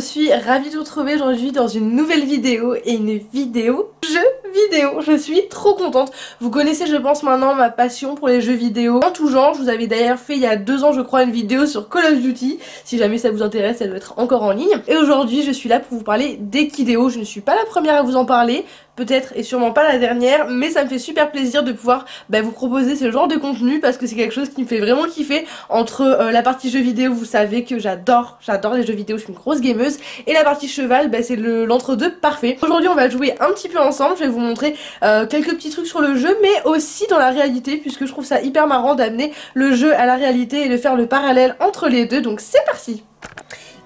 suis ravie de vous retrouver aujourd'hui dans une nouvelle vidéo et une vidéo jeu vidéo. Je suis trop contente. Vous connaissez je pense maintenant ma passion pour les jeux vidéo en tout genre. Je vous avais d'ailleurs fait il y a 2 ans je crois une vidéo sur Call of Duty. Si jamais ça vous intéresse, elle doit être encore en ligne. Et aujourd'hui je suis là pour vous parler d'Equideo. Je ne suis pas la première à vous en parler. Peut-être et sûrement pas la dernière, mais ça me fait super plaisir de pouvoir vous proposer ce genre de contenu parce que c'est quelque chose qui me fait vraiment kiffer. Entre la partie jeux vidéo, vous savez que j'adore les jeux vidéo, je suis une grosse gameuse, et la partie cheval, c'est l'entre-deux parfait. Aujourd'hui on va jouer un petit peu ensemble, je vais vous montrer quelques petits trucs sur le jeu, mais aussi dans la réalité, puisque je trouve ça hyper marrant d'amener le jeu à la réalité et de faire le parallèle entre les deux, donc c'est parti.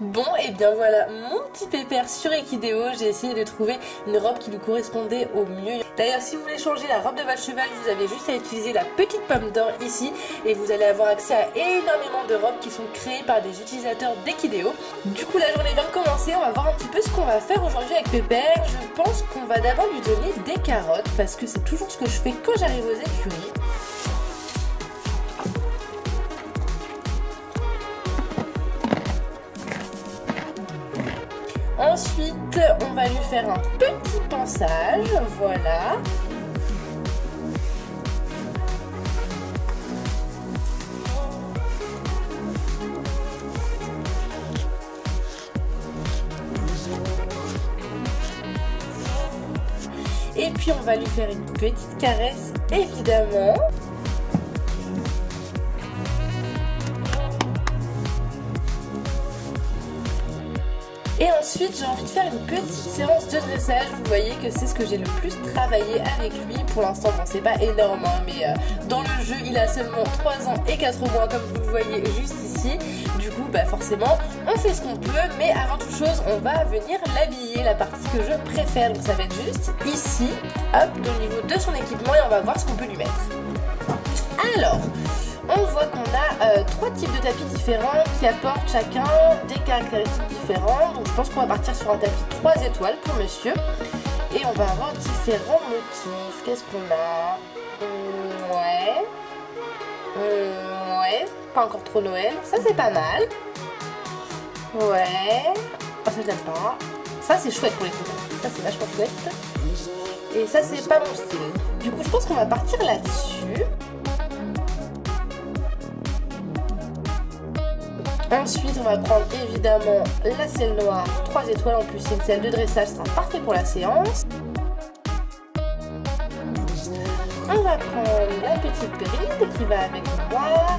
Bon, et bien voilà mon petit pépère sur Equideo. J'ai essayé de trouver une robe qui lui correspondait au mieux. D'ailleurs, si vous voulez changer la robe de votre cheval, vous avez juste à utiliser la petite pomme d'or ici et vous allez avoir accès à énormément de robes qui sont créées par des utilisateurs d'Equideo. Du coup, la journée vient de commencer. On va voir un petit peu ce qu'on va faire aujourd'hui avec Pépère. Je pense qu'on va d'abord lui donner des carottes parce que c'est toujours ce que je fais quand j'arrive aux écuries. Ensuite, on va lui faire un petit pansage, voilà. Et puis on va lui faire une petite caresse, évidemment. Et ensuite j'ai envie de faire une petite séance de dressage. Vous voyez que c'est ce que j'ai le plus travaillé avec lui. Pour l'instant bon c'est pas énorme hein, mais dans le jeu il a seulement 3 ans et 4 mois comme vous le voyez juste ici. Du coup forcément on fait ce qu'on peut, mais avant toute chose on va venir l'habiller, la partie que je préfère. Donc ça va être juste ici, hop, au niveau de son équipement, et on va voir ce qu'on peut lui mettre. Alors on voit qu'on a 3 types de tapis différents qui apportent chacun des caractéristiques différentes. Donc je pense qu'on va partir sur un tapis 3 étoiles pour monsieur. Et on va avoir différents motifs. Qu'est-ce qu'on a? Ouais. Pas encore trop Noël. Ça c'est pas mal. Ouais. Oh, ça j'aime pas. Ça c'est chouette pour les couleurs. Ça c'est vachement chouette. Et ça c'est pas mon style. Du coup je pense qu'on va partir là-dessus. Ensuite, on va prendre évidemment la selle noire, 3 étoiles en plus, c'est une selle de dressage, ça sera parfait pour la séance. On va prendre la petite bride qui va avec le noir.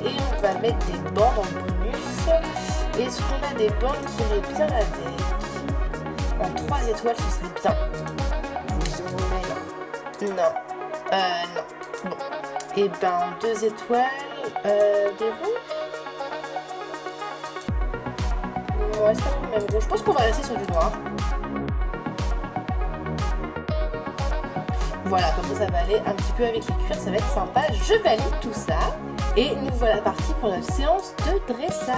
Et on va mettre des bandes en bonus. Est-ce qu'on a des bandes qui iraient bien avec? En 3 étoiles, ce serait bien. Mais non. Non. Bon. Et en 2 étoiles, des rouges. Ouais, c'est pas le même rouge. Je pense qu'on va rester sur du noir. Voilà, comme ça va aller un petit peu avec les cuirs, ça va être sympa. Je valide tout ça. Et nous voilà partis pour la séance de dressage.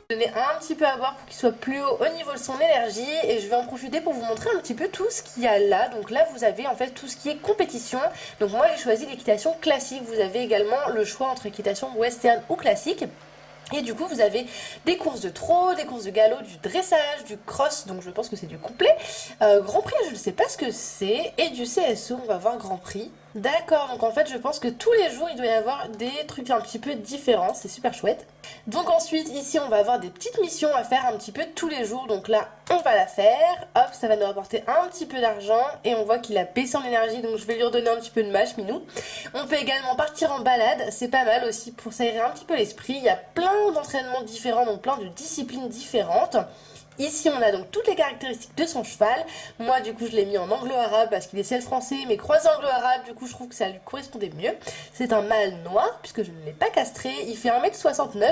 Donner un petit peu à boire pour qu'il soit plus haut au niveau de son énergie, et je vais en profiter pour vous montrer un petit peu tout ce qu'il y a là. Donc là vous avez en fait tout ce qui est compétition. Donc moi j'ai choisi l'équitation classique. Vous avez également le choix entre équitation western ou classique. Et du coup vous avez des courses de trot, des courses de galop, du dressage, du cross, donc je pense que c'est du complet. Grand Prix, je ne sais pas ce que c'est. Et du CSO, on va voir Grand Prix. D'accord, donc en fait je pense que tous les jours il doit y avoir des trucs un petit peu différents, c'est super chouette. Donc ensuite ici on va avoir des petites missions à faire un petit peu tous les jours, donc là on va la faire, hop, ça va nous rapporter un petit peu d'argent et on voit qu'il a baissé en énergie, donc je vais lui redonner un petit peu de mâche, minou. On peut également partir en balade, c'est pas mal aussi pour s'aérer un petit peu l'esprit, il y a plein d'entraînements différents, donc plein de disciplines différentes. Ici on a donc toutes les caractéristiques de son cheval. Moi du coup je l'ai mis en anglo-arabe parce qu'il est ciel français, mais croisé anglo-arabe, du coup je trouve que ça lui correspondait mieux. C'est un mâle noir puisque je ne l'ai pas castré, il fait 1m69.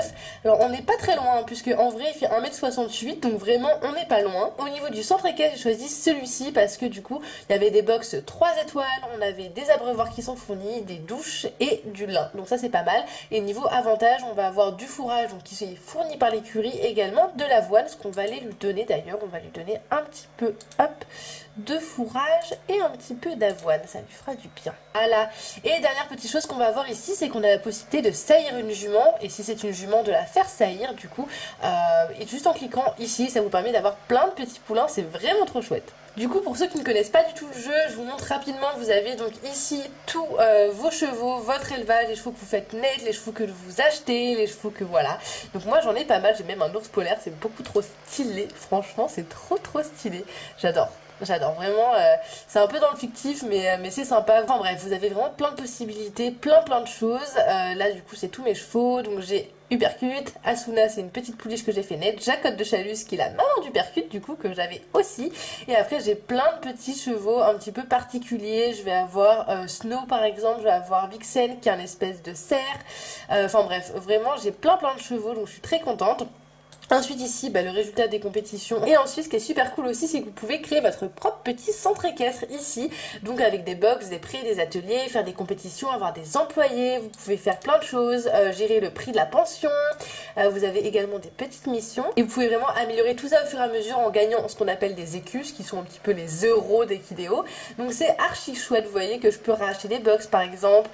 Alors on n'est pas très loin puisque en vrai il fait 1m68, donc vraiment on n'est pas loin. Au niveau du centre équestre, j'ai choisi celui-ci parce que du coup il y avait des box 3 étoiles, on avait des abreuvoirs qui sont fournis, des douches et du lin, donc ça c'est pas mal. Et niveau avantage, on va avoir du fourrage donc qui est fourni par l'écurie, également de l'avoine, ce qu'on va aller lui donner d'ailleurs, on va lui donner un petit peu hop, de fourrage et un petit peu d'avoine, ça lui fera du bien. Voilà, et dernière petite chose qu'on va avoir ici, c'est qu'on a la possibilité de saillir une jument, et si c'est une jument de la faire saillir du coup, et juste en cliquant ici, ça vous permet d'avoir plein de petits poulains, c'est vraiment trop chouette. Du coup, pour ceux qui ne connaissent pas du tout le jeu, je vous montre rapidement. Vous avez donc ici tous vos chevaux, votre élevage, les chevaux que vous faites naître, les chevaux que vous achetez, les chevaux que voilà. Donc moi j'en ai pas mal, j'ai même un ours polaire, c'est beaucoup trop stylé. Franchement, c'est trop stylé. J'adore. J'adore vraiment, c'est un peu dans le fictif mais c'est sympa. Enfin bref, vous avez vraiment plein de possibilités, plein de choses. Là du coup c'est tous mes chevaux, donc j'ai Uppercut, Asuna c'est une petite pouliche que j'ai fait naître, Jacotte de Chalus qui est la maman d'Uppercut du coup que j'avais aussi. Et après j'ai plein de petits chevaux un petit peu particuliers, je vais avoir Snow par exemple, je vais avoir Vixen qui est un espèce de cerf. Enfin bref, vraiment j'ai plein de chevaux donc je suis très contente. Ensuite ici, le résultat des compétitions. Et ensuite, ce qui est super cool aussi, c'est que vous pouvez créer votre propre petit centre équestre ici. Donc avec des box, des prix, des ateliers, faire des compétitions, avoir des employés. Vous pouvez faire plein de choses, gérer le prix de la pension. Vous avez également des petites missions. Et vous pouvez vraiment améliorer tout ça au fur et à mesure en gagnant ce qu'on appelle des écus, qui sont un petit peu les euros d'Equideo. Donc c'est archi chouette, vous voyez que je peux racheter des box par exemple.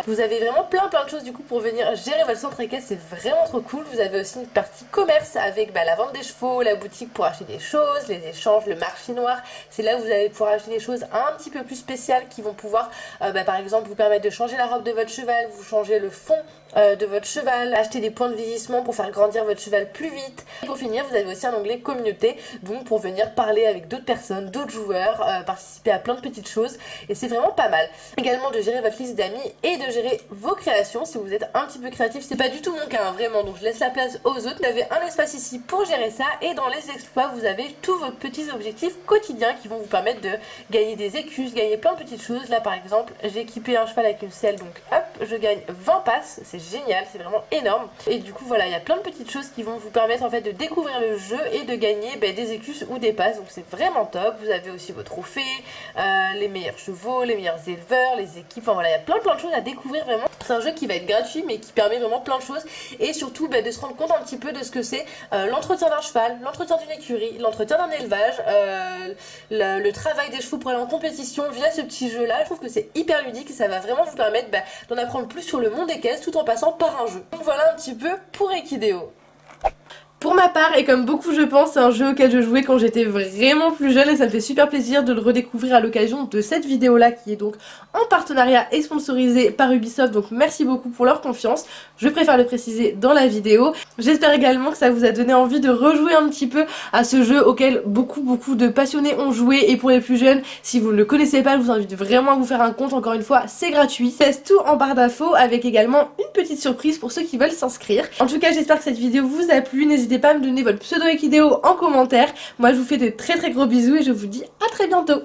Vous avez vraiment plein de choses du coup pour venir gérer votre centre équestre, c'est vraiment trop cool. Vous avez aussi une partie commerce avec la vente des chevaux, la boutique pour acheter des choses, les échanges, le marché noir. C'est là où vous allez pouvoir acheter des choses un petit peu plus spéciales qui vont pouvoir par exemple vous permettre de changer la robe de votre cheval, vous changer le fond de votre cheval, acheter des points de vieillissement pour faire grandir votre cheval plus vite. Et pour finir, vous avez aussi un onglet communauté, donc pour venir parler avec d'autres personnes, d'autres joueurs, participer à plein de petites choses, et c'est vraiment pas mal. Également de gérer votre liste d'amis et de gérer vos créations si vous êtes un petit peu créatif. C'est pas du tout mon cas, vraiment, donc je laisse la place aux autres. Vous avez un espace ici pour gérer ça, et dans les exploits, vous avez tous vos petits objectifs quotidiens qui vont vous permettre de gagner des écus, gagner plein de petites choses. Là par exemple, j'ai équipé un cheval avec une selle, donc hop, je gagne 20 passes, c'est génial, c'est vraiment énorme. Et du coup voilà, il y a plein de petites choses qui vont vous permettre en fait de découvrir le jeu et de gagner des écus ou des passes, donc c'est vraiment top. Vous avez aussi vos trophées, les meilleurs chevaux, les meilleurs éleveurs, les équipes, enfin voilà, il y a plein de choses à découvrir vraiment. C'est un jeu qui va être gratuit mais qui permet vraiment plein de choses, et surtout de se rendre compte un petit peu de ce que c'est l'entretien d'un cheval, l'entretien d'une écurie, l'entretien d'un élevage, le travail des chevaux pour aller en compétition via ce petit jeu là. Je trouve que c'est hyper ludique et ça va vraiment vous permettre d'en apprendre plus sur le monde équestre tout en passant par un jeu. Donc voilà un petit peu pour Equideo. Pour ma part, et comme beaucoup je pense, c'est un jeu auquel je jouais quand j'étais vraiment plus jeune, et ça me fait super plaisir de le redécouvrir à l'occasion de cette vidéo là qui est donc en partenariat et sponsorisée par Ubisoft, donc merci beaucoup pour leur confiance, je préfère le préciser dans la vidéo. J'espère également que ça vous a donné envie de rejouer un petit peu à ce jeu auquel beaucoup de passionnés ont joué, et pour les plus jeunes, si vous ne le connaissez pas, je vous invite vraiment à vous faire un compte, encore une fois c'est gratuit, c'est tout en barre d'infos avec également une petite surprise pour ceux qui veulent s'inscrire. En tout cas j'espère que cette vidéo vous a plu, n'hésitez pas à me donner votre pseudo Equideo en commentaire. Moi je vous fais de très gros bisous et je vous dis à très bientôt.